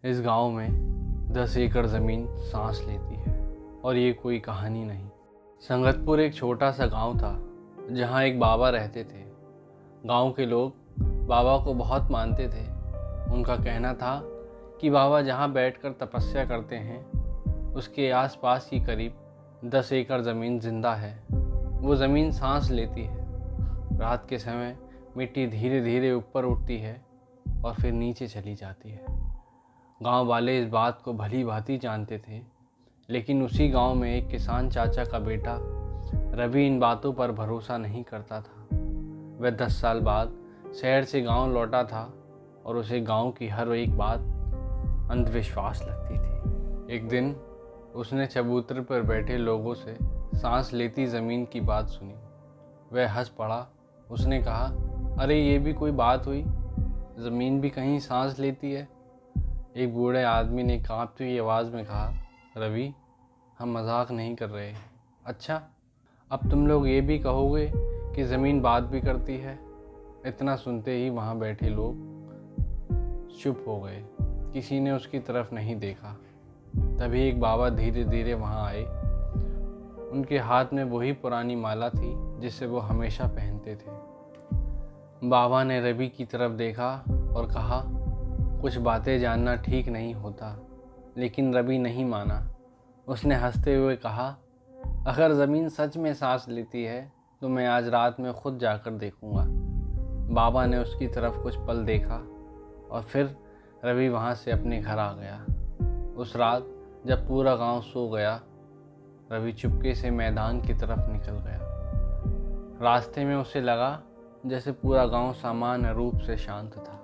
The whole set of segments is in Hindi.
इस गांव में 10 एकड़ ज़मीन सांस लेती है और ये कोई कहानी नहीं। संगतपुर एक छोटा सा गांव था जहां एक बाबा रहते थे। गांव के लोग बाबा को बहुत मानते थे। उनका कहना था कि बाबा जहां बैठकर तपस्या करते हैं उसके आसपास ही करीब 10 एकड़ ज़मीन जिंदा है। वो ज़मीन सांस लेती है। रात के समय मिट्टी धीरे धीरे ऊपर उठती है और फिर नीचे चली जाती है। गांव वाले इस बात को भली भांति जानते थे, लेकिन उसी गांव में एक किसान चाचा का बेटा रवि इन बातों पर भरोसा नहीं करता था। वह 10 साल बाद शहर से गांव लौटा था और उसे गांव की हर एक बात अंधविश्वास लगती थी। एक दिन उसने चबूतरे पर बैठे लोगों से सांस लेती ज़मीन की बात सुनी। वह हंस पड़ा। उसने कहा, अरे ये भी कोई बात हुई, ज़मीन भी कहीं सांस लेती है। एक बूढ़े आदमी ने कांपती हुई आवाज़ में कहा, रवि, हम मजाक नहीं कर रहे। अच्छा, अब तुम लोग ये भी कहोगे कि ज़मीन बात भी करती है? इतना सुनते ही वहाँ बैठे लोग चुप हो गए। किसी ने उसकी तरफ नहीं देखा। तभी एक बाबा धीरे धीरे वहाँ आए। उनके हाथ में वही पुरानी माला थी जिसे वो हमेशा पहनते थे। बाबा ने रवि की तरफ देखा और कहा, कुछ बातें जानना ठीक नहीं होता। लेकिन रवि नहीं माना। उसने हंसते हुए कहा, अगर ज़मीन सच में सांस लेती है तो मैं आज रात में खुद जाकर देखूंगा। बाबा ने उसकी तरफ कुछ पल देखा और फिर रवि वहाँ से अपने घर आ गया। उस रात जब पूरा गांव सो गया, रवि चुपके से मैदान की तरफ निकल गया। रास्ते में उसे लगा जैसे पूरा गांव सामान्य रूप से शांत था।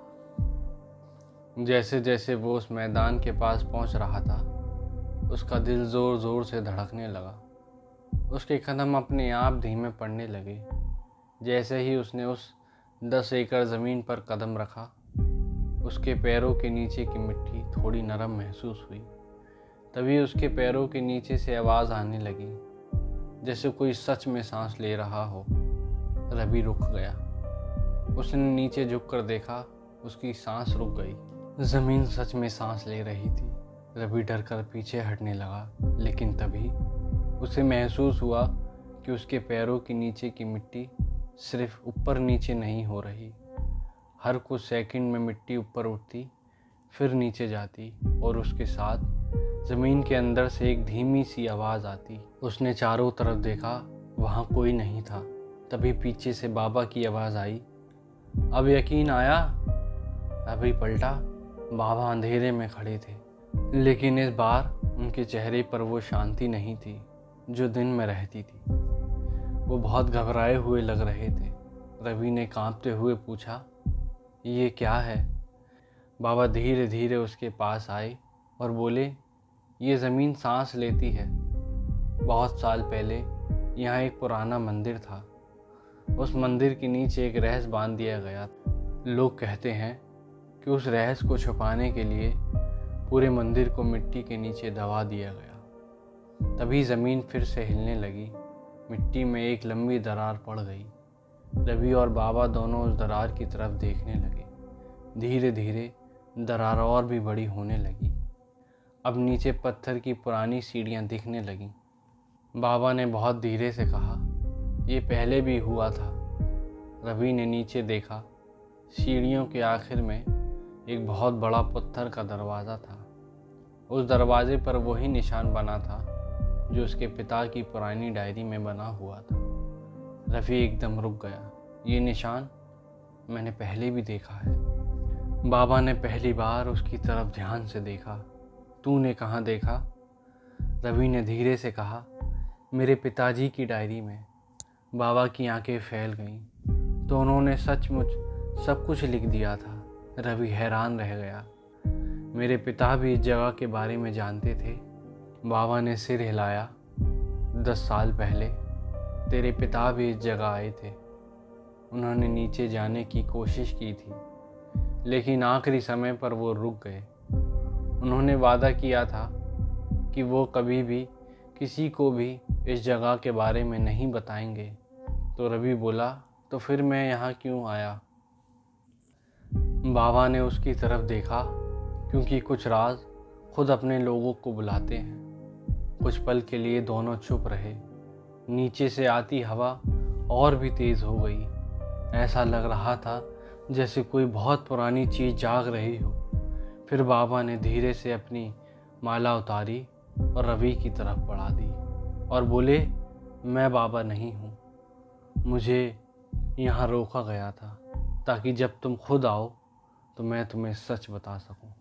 जैसे जैसे वो उस मैदान के पास पहुंच रहा था, उसका दिल ज़ोर ज़ोर से धड़कने लगा। उसके कदम अपने आप धीमे पड़ने लगे। जैसे ही उसने उस 10 एकड़ ज़मीन पर कदम रखा, उसके पैरों के नीचे की मिट्टी थोड़ी नरम महसूस हुई। तभी उसके पैरों के नीचे से आवाज़ आने लगी, जैसे कोई सच में सांस ले रहा हो। रवि रुक गया। उसने नीचे झुककर देखा, उसकी सांस रुक गई। ज़मीन सच में सांस ले रही थी। रवि डरकर पीछे हटने लगा, लेकिन तभी उसे महसूस हुआ कि उसके पैरों के नीचे की मिट्टी सिर्फ ऊपर नीचे नहीं हो रही। हर कुछ सेकंड में मिट्टी ऊपर उठती, फिर नीचे जाती और उसके साथ ज़मीन के अंदर से एक धीमी सी आवाज़ आती। उसने चारों तरफ देखा, वहाँ कोई नहीं था। तभी पीछे से बाबा की आवाज़ आई, अब यकीन आया? अभी पलटा। बाबा अंधेरे में खड़े थे, लेकिन इस बार उनके चेहरे पर वो शांति नहीं थी जो दिन में रहती थी। वो बहुत घबराए हुए लग रहे थे। रवि ने कांपते हुए पूछा, ये क्या है? बाबा धीरे धीरे उसके पास आए और बोले, ये ज़मीन सांस लेती है। बहुत साल पहले यहाँ एक पुराना मंदिर था। उस मंदिर के नीचे एक रहस्य बांध दिया गया। लोग कहते हैं कि उस रहस्य को छुपाने के लिए पूरे मंदिर को मिट्टी के नीचे दबा दिया गया। तभी ज़मीन फिर से हिलने लगी। मिट्टी में एक लंबी दरार पड़ गई। रवि और बाबा दोनों उस दरार की तरफ देखने लगे। धीरे धीरे दरार और भी बड़ी होने लगी। अब नीचे पत्थर की पुरानी सीढ़ियाँ दिखने लगीं। बाबा ने बहुत धीरे से कहा, ये पहले भी हुआ था। रवि ने नीचे देखा। सीढ़ियों के आखिर में एक बहुत बड़ा पत्थर का दरवाज़ा था। उस दरवाजे पर वही निशान बना था जो उसके पिता की पुरानी डायरी में बना हुआ था। रवि एकदम रुक गया। ये निशान मैंने पहले भी देखा है। बाबा ने पहली बार उसकी तरफ ध्यान से देखा। तूने कहाँ देखा? रवि ने धीरे से कहा, मेरे पिताजी की डायरी में। बाबा की आंखें फैल गईं। तो उन्होंने सचमुच सब कुछ लिख दिया था। रवि हैरान रह गया। मेरे पिता भी इस जगह के बारे में जानते थे। बाबा ने सिर हिलाया। 10 साल पहले तेरे पिता भी इस जगह आए थे। उन्होंने नीचे जाने की कोशिश की थी, लेकिन आखिरी समय पर वो रुक गए। उन्होंने वादा किया था कि वो कभी भी किसी को भी इस जगह के बारे में नहीं बताएंगे। तो रवि बोला, तो फिर मैं यहाँ क्यों आया? बाबा ने उसकी तरफ देखा क्योंकि कुछ राज खुद अपने लोगों को बुलाते हैं। कुछ पल के लिए दोनों चुप रहे। नीचे से आती हवा और भी तेज़ हो गई। ऐसा लग रहा था जैसे कोई बहुत पुरानी चीज़ जाग रही हो। फिर बाबा ने धीरे से अपनी माला उतारी और रवि की तरफ बढ़ा दी और बोले, मैं बाबा नहीं हूँ। मुझे यहाँ रोका गया था ताकि जब तुम खुद आओ तो मैं तुम्हें सच बता सकूं।